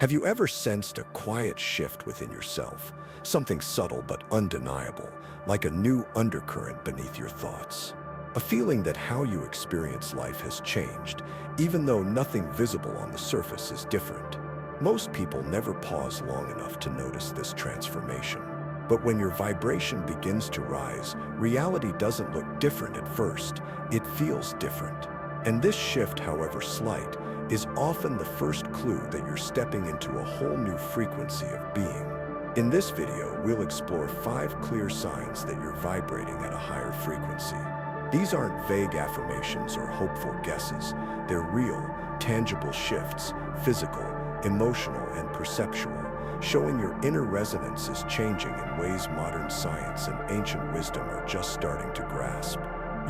Have you ever sensed a quiet shift within yourself? Something subtle but undeniable, like a new undercurrent beneath your thoughts. A feeling that how you experience life has changed, even though nothing visible on the surface is different. Most people never pause long enough to notice this transformation. But when your vibration begins to rise, reality doesn't look different at first. It feels different. And this shift, however slight, is often the first clue that you're stepping into a whole new frequency of being. In this video, we'll explore 5 clear signs that you're vibrating at a higher frequency. These aren't vague affirmations or hopeful guesses. They're real, tangible shifts, physical, emotional, and perceptual, showing your inner resonance is changing in ways modern science and ancient wisdom are just starting to grasp.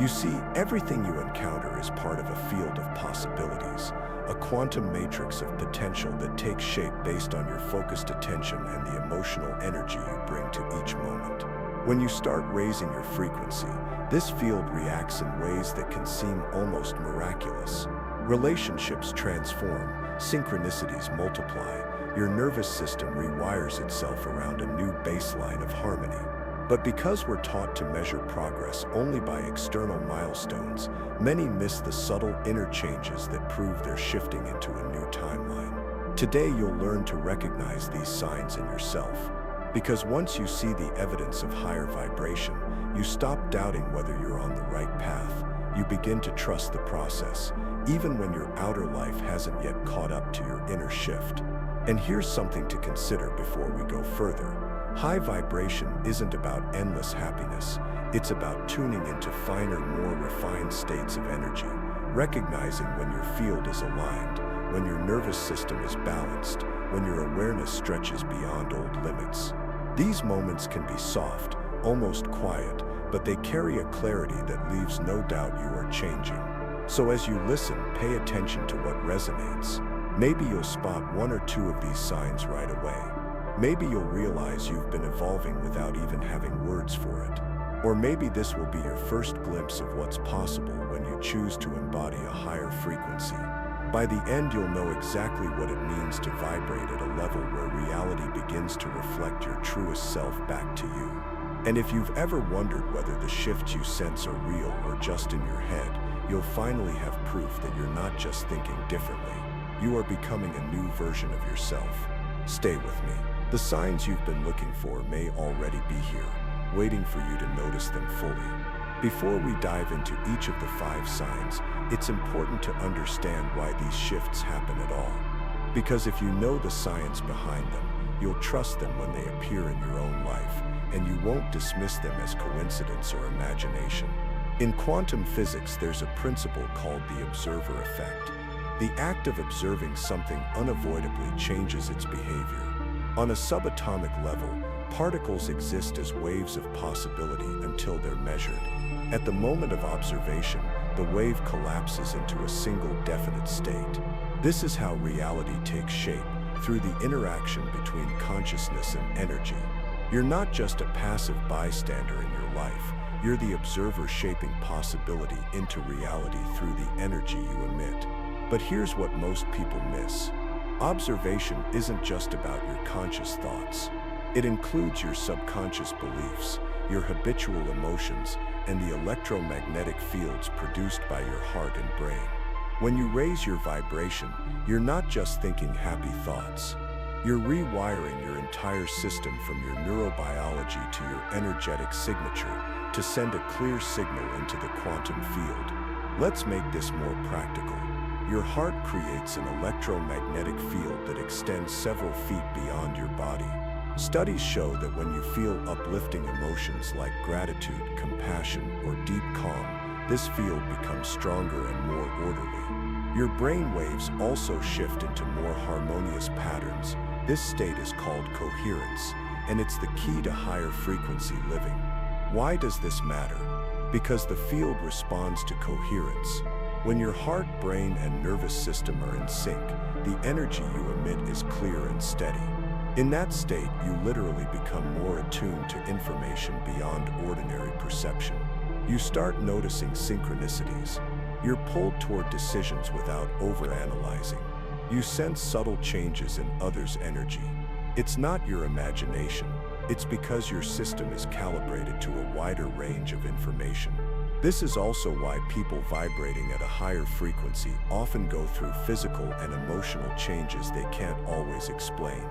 You see, everything you encounter is part of a field of possibilities, a quantum matrix of potential that takes shape based on your focused attention and the emotional energy you bring to each moment. When you start raising your frequency, this field reacts in ways that can seem almost miraculous. Relationships transform, synchronicities multiply, your nervous system rewires itself around a new baseline of harmony. But because we're taught to measure progress only by external milestones, many miss the subtle inner changes that prove they're shifting into a new timeline. Today, you'll learn to recognize these signs in yourself. Because once you see the evidence of higher vibration, you stop doubting whether you're on the right path. You begin to trust the process, even when your outer life hasn't yet caught up to your inner shift. And here's something to consider before we go further. High vibration isn't about endless happiness. It's about tuning into finer, more refined states of energy, recognizing when your field is aligned, when your nervous system is balanced, when your awareness stretches beyond old limits. These moments can be soft, almost quiet, but they carry a clarity that leaves no doubt you are changing. So as you listen, pay attention to what resonates. Maybe you'll spot 1 or 2 of these signs right away. Maybe you'll realize you've been evolving without even having words for it. Or maybe this will be your first glimpse of what's possible when you choose to embody a higher frequency. By the end, you'll know exactly what it means to vibrate at a level where reality begins to reflect your truest self back to you. And if you've ever wondered whether the shifts you sense are real or just in your head, you'll finally have proof that you're not just thinking differently. You are becoming a new version of yourself. Stay with me. The signs you've been looking for may already be here, waiting for you to notice them fully. Before we dive into each of the 5 signs, it's important to understand why these shifts happen at all. Because if you know the science behind them, you'll trust them when they appear in your own life, and you won't dismiss them as coincidence or imagination. In quantum physics, there's a principle called the observer effect. The act of observing something unavoidably changes its behavior. On a subatomic level, particles exist as waves of possibility until they're measured. At the moment of observation, the wave collapses into a single definite state. This is how reality takes shape, through the interaction between consciousness and energy. You're not just a passive bystander in your life, you're the observer shaping possibility into reality through the energy you emit. But here's what most people miss. Observation isn't just about your conscious thoughts. It includes your subconscious beliefs, your habitual emotions, and the electromagnetic fields produced by your heart and brain. When you raise your vibration, you're not just thinking happy thoughts. You're rewiring your entire system from your neurobiology to your energetic signature to send a clear signal into the quantum field. Let's make this more practical. Your heart creates an electromagnetic field that extends several feet beyond your body. Studies show that when you feel uplifting emotions like gratitude, compassion, or deep calm, this field becomes stronger and more orderly. Your brain waves also shift into more harmonious patterns. This state is called coherence, and it's the key to higher frequency living. Why does this matter? Because the field responds to coherence. When your heart, brain, and nervous system are in sync, the energy you emit is clear and steady. In that state, you literally become more attuned to information beyond ordinary perception. You start noticing synchronicities. You're pulled toward decisions without overanalyzing. You sense subtle changes in others' energy. It's not your imagination. It's because your system is calibrated to a wider range of information. This is also why people vibrating at a higher frequency often go through physical and emotional changes they can't always explain.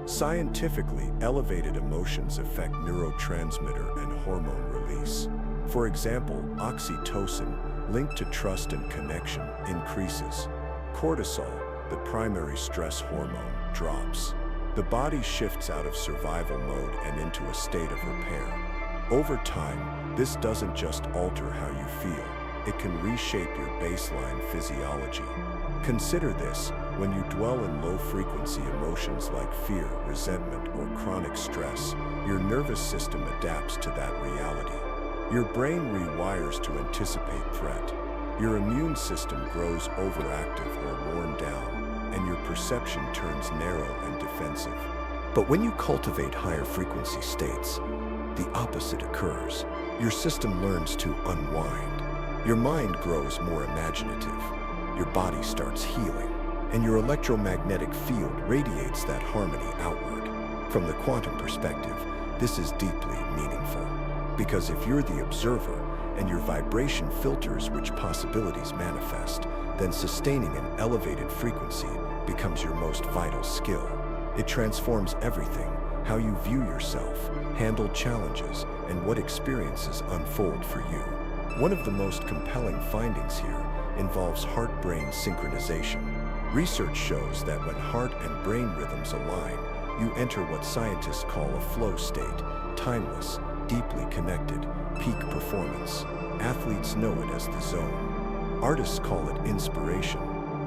Scientifically, elevated emotions affect neurotransmitter and hormone release. For example, oxytocin, linked to trust and connection, increases. Cortisol, the primary stress hormone, drops. The body shifts out of survival mode and into a state of repair. Over time, this doesn't just alter how you feel, it can reshape your baseline physiology. Consider this: when you dwell in low-frequency emotions like fear, resentment, or chronic stress, your nervous system adapts to that reality. Your brain rewires to anticipate threat. Your immune system grows overactive or worn down, and your perception turns narrow and defensive. But when you cultivate higher frequency states, the opposite occurs. Your system learns to unwind. Your mind grows more imaginative. Your body starts healing, and your electromagnetic field radiates that harmony outward. From the quantum perspective, this is deeply meaningful. Because if you're the observer and your vibration filters which possibilities manifest, then sustaining an elevated frequency becomes your most vital skill. It transforms everything: how you view yourself, handle challenges, and what experiences unfold for you. One of the most compelling findings here involves heart-brain synchronization. Research shows that when heart and brain rhythms align, you enter what scientists call a flow state: timeless, deeply connected, peak performance. Athletes know it as the zone. Artists call it inspiration.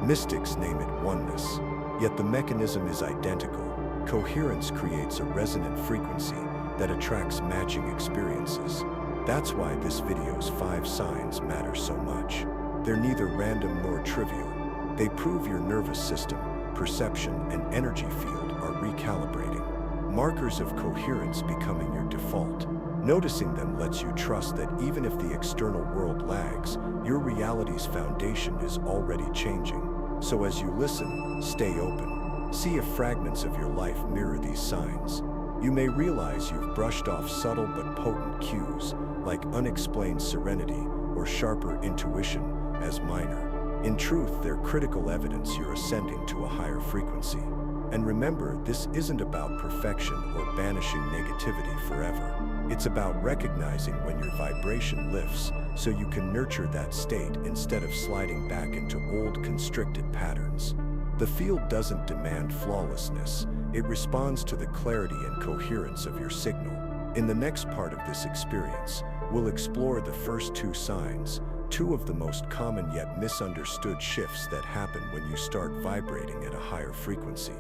Mystics name it oneness. Yet the mechanism is identical. Coherence creates a resonant frequency that attracts matching experiences. That's why this video's 5 signs matter so much. They're neither random nor trivial. They prove your nervous system, perception, and energy field are recalibrating. Markers of coherence becoming your default. Noticing them lets you trust that even if the external world lags, your reality's foundation is already changing. So as you listen, stay open. See if fragments of your life mirror these signs. You may realize you've brushed off subtle but potent cues, like unexplained serenity or sharper intuition, as minor. In truth, they're critical evidence you're ascending to a higher frequency. And remember, this isn't about perfection or banishing negativity forever. It's about recognizing when your vibration lifts so you can nurture that state instead of sliding back into old constricted patterns. The field doesn't demand flawlessness. It responds to the clarity and coherence of your signal. In the next part of this experience, we'll explore the first 2 signs, 2 of the most common yet misunderstood shifts that happen when you start vibrating at a higher frequency.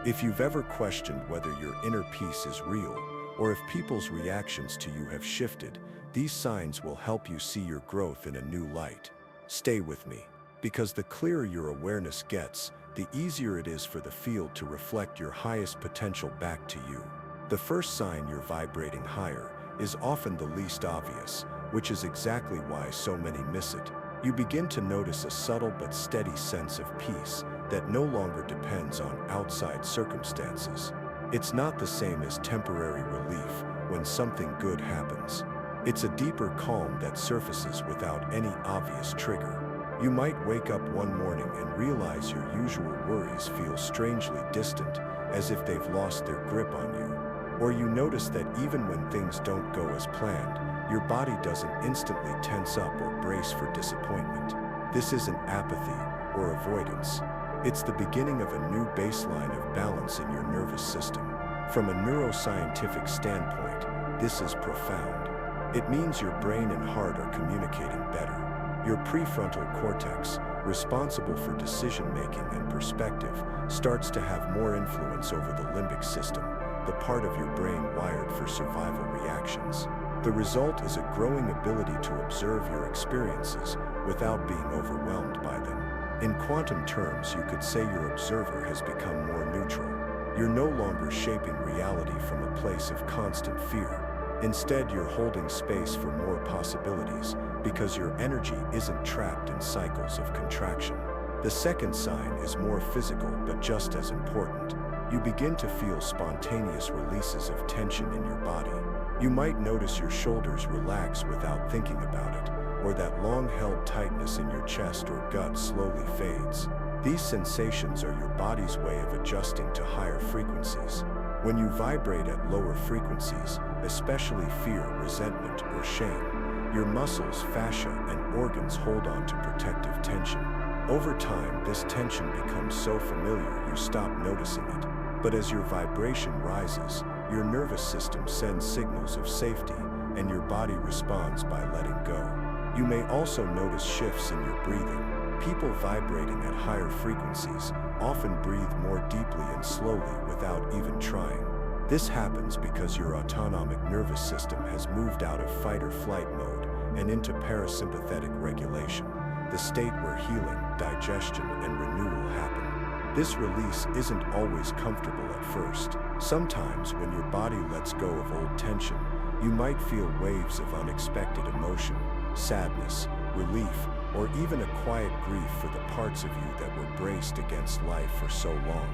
If you've ever questioned whether your inner peace is real, or if people's reactions to you have shifted, these signs will help you see your growth in a new light. Stay with me, because the clearer your awareness gets, the easier it is for the field to reflect your highest potential back to you. The first sign you're vibrating higher is often the least obvious, which is exactly why so many miss it. You begin to notice a subtle but steady sense of peace that no longer depends on outside circumstances. It's not the same as temporary relief when something good happens. It's a deeper calm that surfaces without any obvious trigger. You might wake up one morning and realize your usual worries feel strangely distant, as if they've lost their grip on you. Or you notice that even when things don't go as planned, your body doesn't instantly tense up or brace for disappointment. This isn't apathy or avoidance. It's the beginning of a new baseline of balance in your nervous system. From a neuroscientific standpoint, this is profound. It means your brain and heart are communicating better. Your prefrontal cortex, responsible for decision-making and perspective, starts to have more influence over the limbic system, the part of your brain wired for survival reactions. The result is a growing ability to observe your experiences without being overwhelmed by them. In quantum terms, you could say your observer has become more neutral. You're no longer shaping reality from a place of constant fear. Instead, you're holding space for more possibilities because your energy isn't trapped in cycles of contraction. The second sign is more physical but just as important. You begin to feel spontaneous releases of tension in your body. You might notice your shoulders relax without thinking about it, or that long-held tightness in your chest or gut slowly fades. These sensations are your body's way of adjusting to higher frequencies. When you vibrate at lower frequencies, especially fear, resentment, or shame, your muscles, fascia, and organs hold on to protective tension. Over time, this tension becomes so familiar you stop noticing it. But as your vibration rises, your nervous system sends signals of safety, and your body responds by letting go. You may also notice shifts in your breathing. People vibrating at higher frequencies often breathe more deeply and slowly without even trying. This happens because your autonomic nervous system has moved out of fight-or-flight mode and into parasympathetic regulation, the state where healing, digestion, and renewal happen. This release isn't always comfortable at first. Sometimes, when your body lets go of old tension, you might feel waves of unexpected emotion, sadness, relief, or even a quiet grief for the parts of you that were braced against life for so long.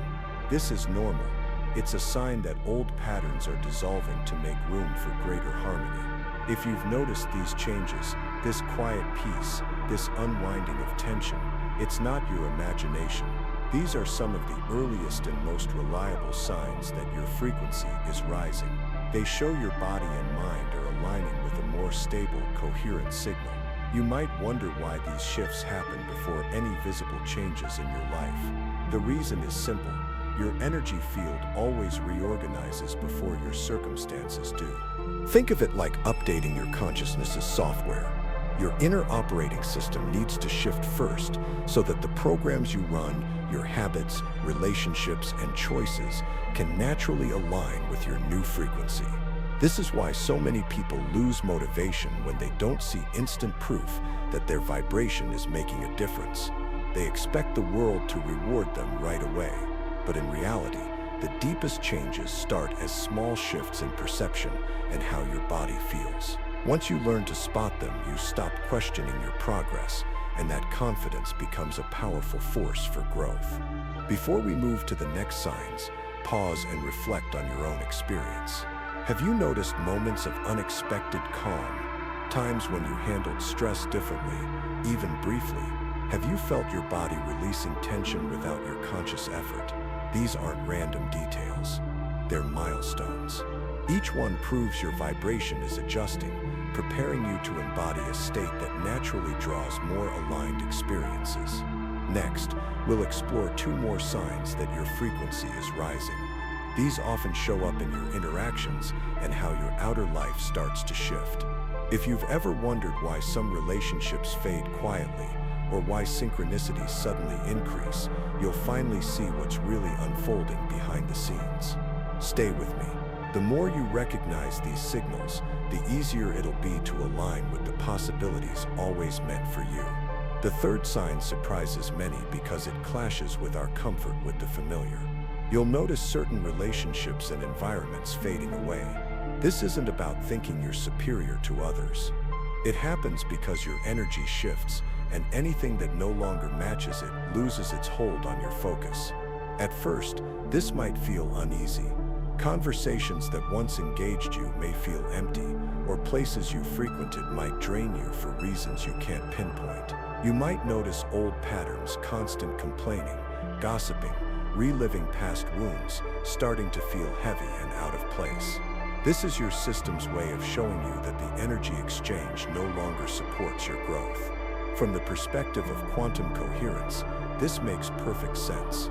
This is normal. It's a sign that old patterns are dissolving to make room for greater harmony. If you've noticed these changes, this quiet peace, this unwinding of tension, it's not your imagination. These are some of the earliest and most reliable signs that your frequency is rising. They show your body and mind are aligning with a more stable, coherent signal. You might wonder why these shifts happen before any visible changes in your life. The reason is simple. Your energy field always reorganizes before your circumstances do. Think of it like updating your consciousness's software. Your inner operating system needs to shift first so that the programs you run, your habits, relationships, and choices can naturally align with your new frequency. This is why so many people lose motivation when they don't see instant proof that their vibration is making a difference. They expect the world to reward them right away. But in reality, the deepest changes start as small shifts in perception and how your body feels. Once you learn to spot them, you stop questioning your progress, and that confidence becomes a powerful force for growth. Before we move to the next signs, pause and reflect on your own experience. Have you noticed moments of unexpected calm, times when you handled stress differently, even briefly? Have you felt your body releasing tension without your conscious effort? These aren't random details. They're milestones. Each one proves your vibration is adjusting, preparing you to embody a state that naturally draws more aligned experiences. Next, we'll explore 2 more signs that your frequency is rising. These often show up in your interactions and how your outer life starts to shift. If you've ever wondered why some relationships fade quietly, or why synchronicities suddenly increase, you'll finally see what's really unfolding behind the scenes. Stay with me. The more you recognize these signals, the easier it'll be to align with the possibilities always meant for you. The third sign surprises many because it clashes with our comfort with the familiar. You'll notice certain relationships and environments fading away. This isn't about thinking you're superior to others. It happens because your energy shifts, and anything that no longer matches it loses its hold on your focus. At first, this might feel uneasy. Conversations that once engaged you may feel empty, or places you frequented might drain you for reasons you can't pinpoint. You might notice old patterns, constant complaining, gossiping, reliving past wounds, starting to feel heavy and out of place. This is your system's way of showing you that the energy exchange no longer supports your growth. From the perspective of quantum coherence, this makes perfect sense.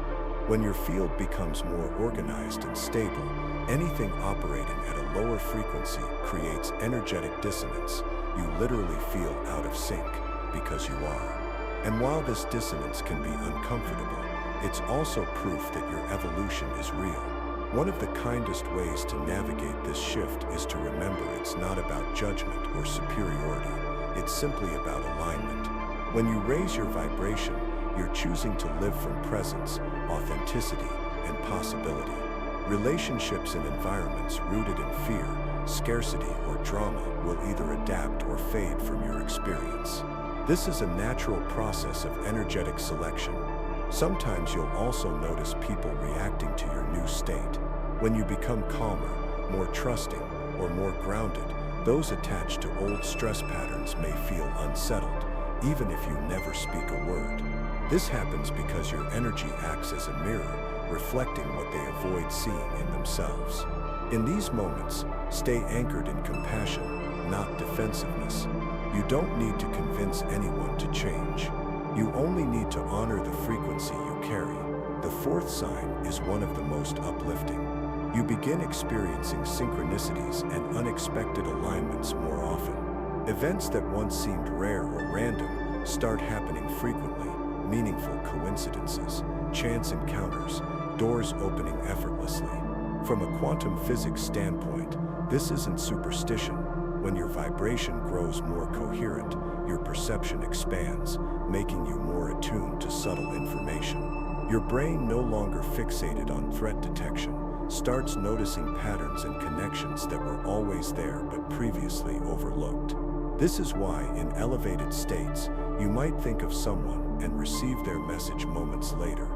When your field becomes more organized and stable, anything operating at a lower frequency creates energetic dissonance. You literally feel out of sync, because you are. And while this dissonance can be uncomfortable, it's also proof that your evolution is real. One of the kindest ways to navigate this shift is to remember it's not about judgment or superiority. It's simply about alignment. When you raise your vibration, you're choosing to live from presence, authenticity, and possibility. Relationships and environments rooted in fear, scarcity, or drama will either adapt or fade from your experience. This is a natural process of energetic selection. Sometimes you'll also notice people reacting to your new state. When you become calmer, more trusting, or more grounded, those attached to old stress patterns may feel unsettled, even if you never speak a word. This happens because your energy acts as a mirror, reflecting what they avoid seeing in themselves. In these moments, stay anchored in compassion, not defensiveness. You don't need to convince anyone to change. You only need to honor the frequency you carry. The fourth sign is one of the most uplifting. You begin experiencing synchronicities and unexpected alignments more often. Events that once seemed rare or random start happening frequently. Meaningful coincidences, chance encounters, doors opening effortlessly. From a quantum physics standpoint, this isn't superstition. When your vibration grows more coherent, your perception expands, making you more attuned to subtle information. Your brain, no longer fixated on threat detection, starts noticing patterns and connections that were always there but previously overlooked. This is why, in elevated states, you might think of someone and receive their message moments later.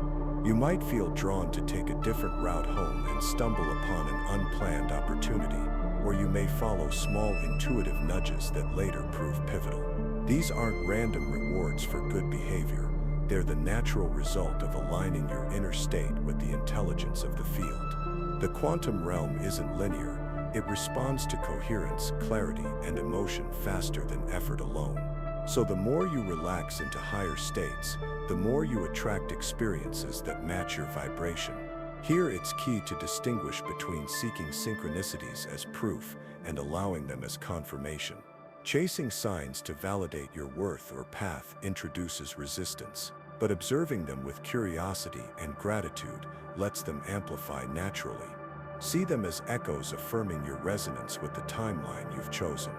You might feel drawn to take a different route home and stumble upon an unplanned opportunity, or you may follow small intuitive nudges that later prove pivotal. These aren't random rewards for good behavior. They're the natural result of aligning your inner state with the intelligence of the field. The quantum realm isn't linear. It responds to coherence, clarity, and emotion faster than effort alone. So the more you relax into higher states, the more you attract experiences that match your vibration. Here it's key to distinguish between seeking synchronicities as proof and allowing them as confirmation. Chasing signs to validate your worth or path introduces resistance, but observing them with curiosity and gratitude lets them amplify naturally. See them as echoes affirming your resonance with the timeline you've chosen.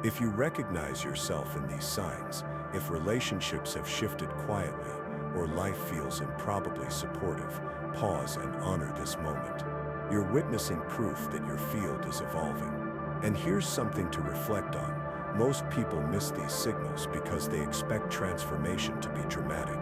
If you recognize yourself in these signs, if relationships have shifted quietly, or life feels improbably supportive, pause and honor this moment. You're witnessing proof that your field is evolving. And here's something to reflect on. Most people miss these signals because they expect transformation to be dramatic.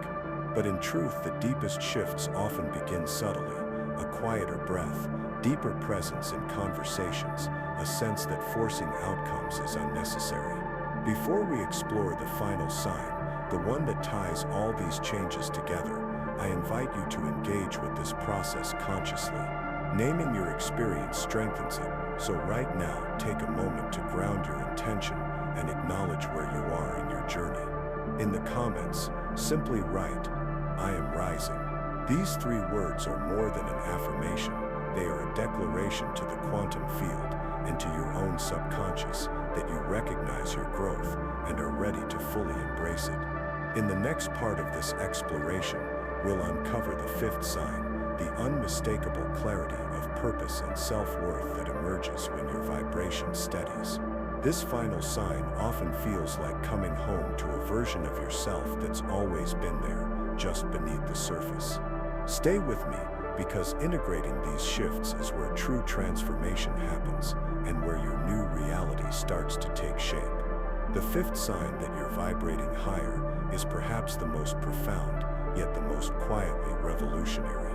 But in truth, the deepest shifts often begin subtly. A quieter breath, deeper presence in conversations, a sense that forcing outcomes is unnecessary. Before we explore the final sign, the one that ties all these changes together, I invite you to engage with this process consciously. Naming your experience strengthens it, so right now, take a moment to ground your intention and acknowledge where you are in your journey. In the comments, simply write, "I am rising." These 3 words are more than an affirmation. They are a declaration to the quantum field and to your own subconscious that you recognize your growth and are ready to fully embrace it. In the next part of this exploration, we'll uncover the 5th sign, the unmistakable clarity of purpose and self-worth that emerges when your vibration steadies. This final sign often feels like coming home to a version of yourself that's always been there, just beneath the surface. Stay with me, because integrating these shifts is where true transformation happens and where your new reality starts to take shape. The 5th sign that you're vibrating higher is perhaps the most profound, yet the most quietly revolutionary.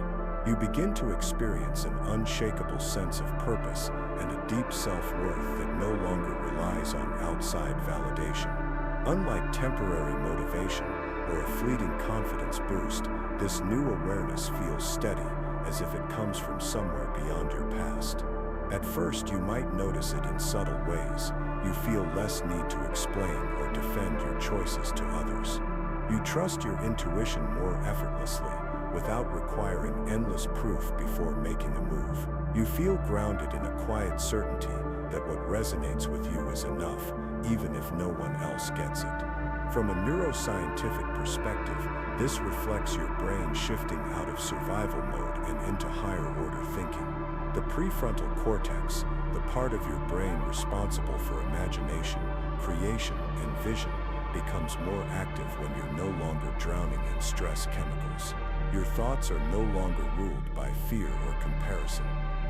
You begin to experience an unshakable sense of purpose and a deep self-worth that no longer relies on outside validation. Unlike temporary motivation or a fleeting confidence boost, this new awareness feels steady, as if it comes from somewhere beyond your past. At first, you might notice it in subtle ways. You feel less need to explain or defend your choices to others. You trust your intuition more effortlessly, without requiring endless proof before making a move. You feel grounded in a quiet certainty that what resonates with you is enough, even if no one else gets it. From a neuroscientific perspective, this reflects your brain shifting out of survival mode and into higher order thinking. The prefrontal cortex, the part of your brain responsible for imagination, creation, and vision, becomes more active when you're no longer drowning in stress chemicals. Your thoughts are no longer ruled by fear or comparison.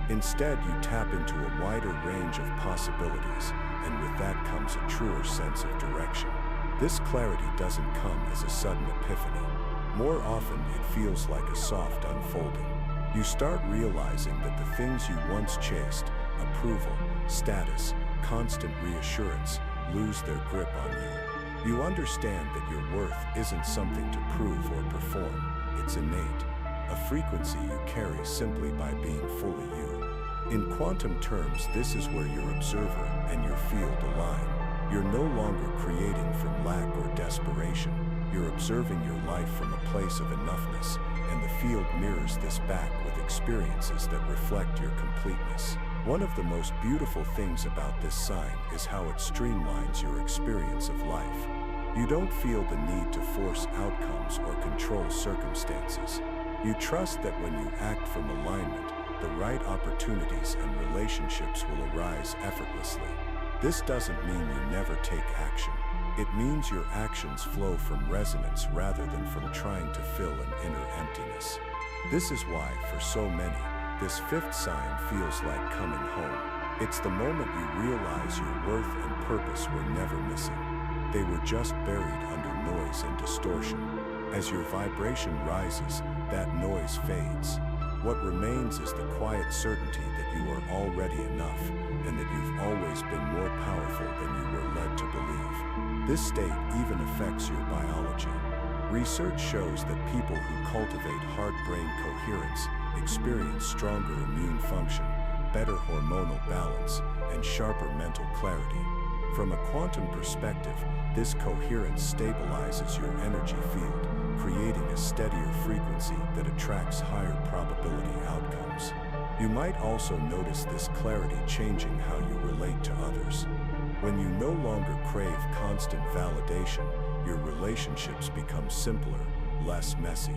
Instead, you tap into a wider range of possibilities, and with that comes a truer sense of direction. This clarity doesn't come as a sudden epiphany. More often, it feels like a soft unfolding. You start realizing that the things you once chased, approval, status, constant reassurance, lose their grip on you. You understand that your worth isn't something to prove or perform, it's innate, a frequency you carry simply by being fully you. In quantum terms, this is where your observer and your field align. You're no longer creating from lack or desperation. You're observing your life from a place of enoughness, and the field mirrors this back with experiences that reflect your completeness. One of the most beautiful things about this sign is how it streamlines your experience of life. You don't feel the need to force outcomes or control circumstances. You trust that when you act from alignment, the right opportunities and relationships will arise effortlessly. This doesn't mean you never take action. It means your actions flow from resonance rather than from trying to fill an inner emptiness. This is why, for so many, this fifth sign feels like coming home. It's the moment you realize your worth and purpose were never missing. They were just buried under noise and distortion. As your vibration rises, that noise fades. What remains is the quiet certainty that you are already enough and that you've always been more powerful than you were led to believe. This state even affects your biology. Research shows that people who cultivate heart-brain coherence experience stronger immune function, better hormonal balance, and sharper mental clarity. From a quantum perspective, this coherence stabilizes your energy field, creating a steadier frequency that attracts higher probability outcomes. You might also notice this clarity changing how you relate to others. When you no longer crave constant validation, your relationships become simpler, less messy.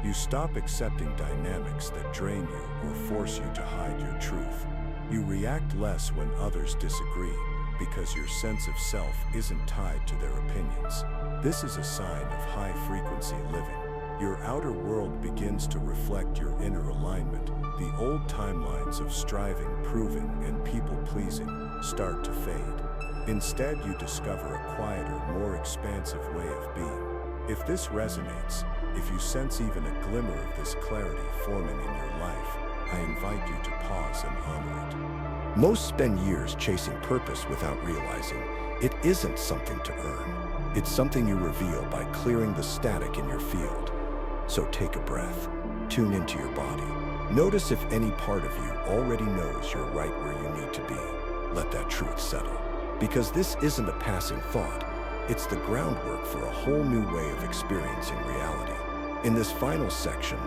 You stop accepting dynamics that drain you or force you to hide your truth. You react less when others disagree, because your sense of self isn't tied to their opinions. This is a sign of high-frequency living. Your outer world begins to reflect your inner alignment. The old timelines of striving, proving, and people-pleasing start to fade. Instead, you discover a quieter, more expansive way of being. If this resonates, if you sense even a glimmer of this clarity forming in your life, I invite you to pause and honor it. Most spend years chasing purpose without realizing it isn't something to earn. It's something you reveal by clearing the static in your field. So take a breath, tune into your body. Notice if any part of you already knows you're right where you need to be. Let that truth settle. Because this isn't a passing thought, it's the groundwork for a whole new way of experiencing reality. In this final section,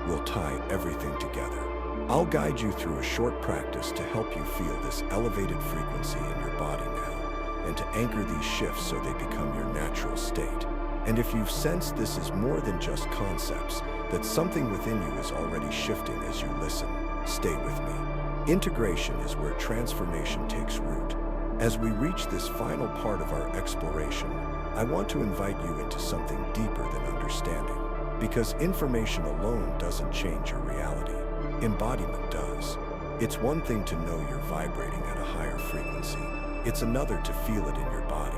we'll tie everything together. I'll guide you through a short practice to help you feel this elevated frequency in your body now, and to anchor these shifts so they become your natural state. And if you've sensed this is more than just concepts, that something within you is already shifting as you listen, stay with me. Integration is where transformation takes root. As we reach this final part of our exploration, I want to invite you into something deeper than understanding. Because information alone doesn't change your reality. Embodiment does. It's one thing to know you're vibrating at a higher frequency. It's another to feel it in your body,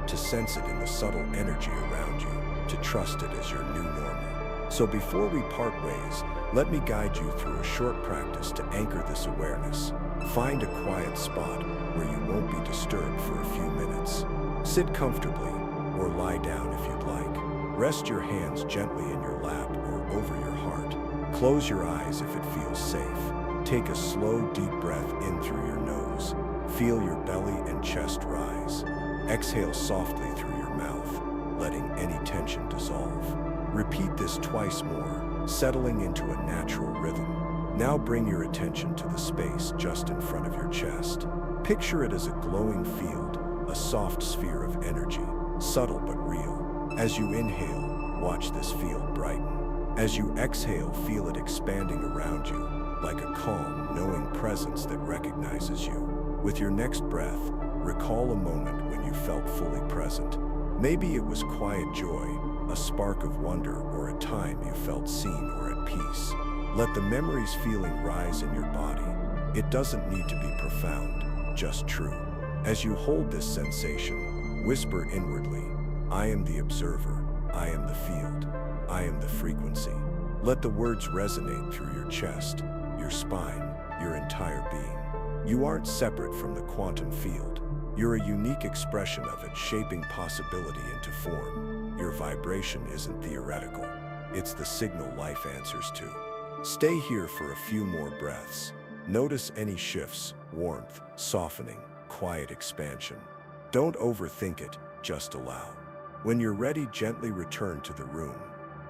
to sense it in the subtle energy around you, to trust it as your new normal. So before we part ways, let me guide you through a short practice to anchor this awareness. Find a quiet spot where you won't be disturbed for a few minutes. Sit comfortably, or lie down if you'd like. Rest your hands gently in your lap or over your heart. Close your eyes if it feels safe. Take a slow, deep breath in through your nose. Feel your belly and chest rise. Exhale softly through your mouth, letting any tension dissolve. Repeat this twice more, settling into a natural rhythm. Now bring your attention to the space just in front of your chest. Picture it as a glowing field, a soft sphere of energy, subtle but real. As you inhale, watch this field brighten. As you exhale, feel it expanding around you, like a calm, knowing presence that recognizes you. With your next breath, recall a moment when you felt fully present. Maybe it was quiet joy, a spark of wonder, or a time you felt seen or at peace. Let the memory's feeling rise in your body. It doesn't need to be profound, just true. As you hold this sensation, whisper inwardly, I am the observer. I am the field. I am the frequency. Let the words resonate through your chest, your spine, your entire being. You aren't separate from the quantum field. You're a unique expression of it, shaping possibility into form. Your vibration isn't theoretical. It's the signal life answers to. Stay here for a few more breaths. Notice any shifts, warmth, softening, quiet expansion. Don't overthink it, just allow. When you're ready, gently return to the room.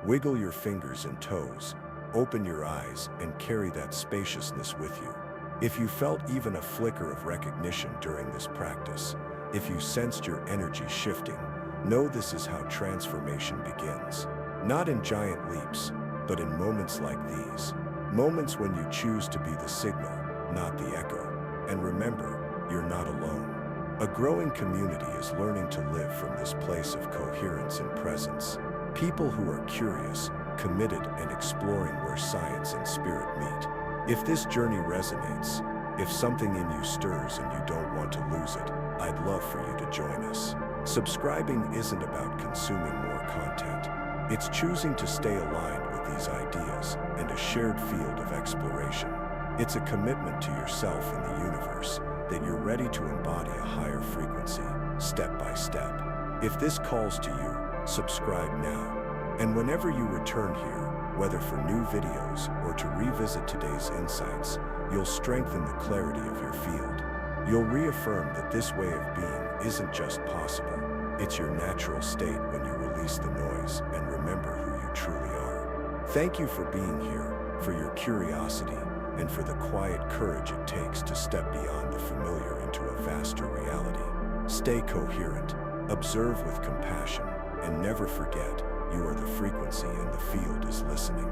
Wiggle your fingers and toes, open your eyes, and carry that spaciousness with you. If you felt even a flicker of recognition during this practice, if you sensed your energy shifting, know this is how transformation begins. Not in giant leaps, but in moments like these. Moments when you choose to be the signal, not the echo. And remember, you're not alone. A growing community is learning to live from this place of coherence and presence. People who are curious, committed, and exploring where science and spirit meet. If this journey resonates, if something in you stirs and you don't want to lose it, I'd love for you to join us. Subscribing isn't about consuming more content. It's choosing to stay aligned with these ideas and a shared field of exploration. It's a commitment to yourself and the universe that you're ready to embody a higher frequency, step by step. If this calls to you, subscribe now. And whenever you return here, whether for new videos or to revisit today's insights, you'll strengthen the clarity of your field. You'll reaffirm that this way of being isn't just possible, it's your natural state when you release the noise and remember who you truly are. Thank you for being here, for your curiosity, and for the quiet courage it takes to step beyond the familiar into a vaster reality. Stay coherent, observe with compassion, and never forget, you are the frequency and the field is listening.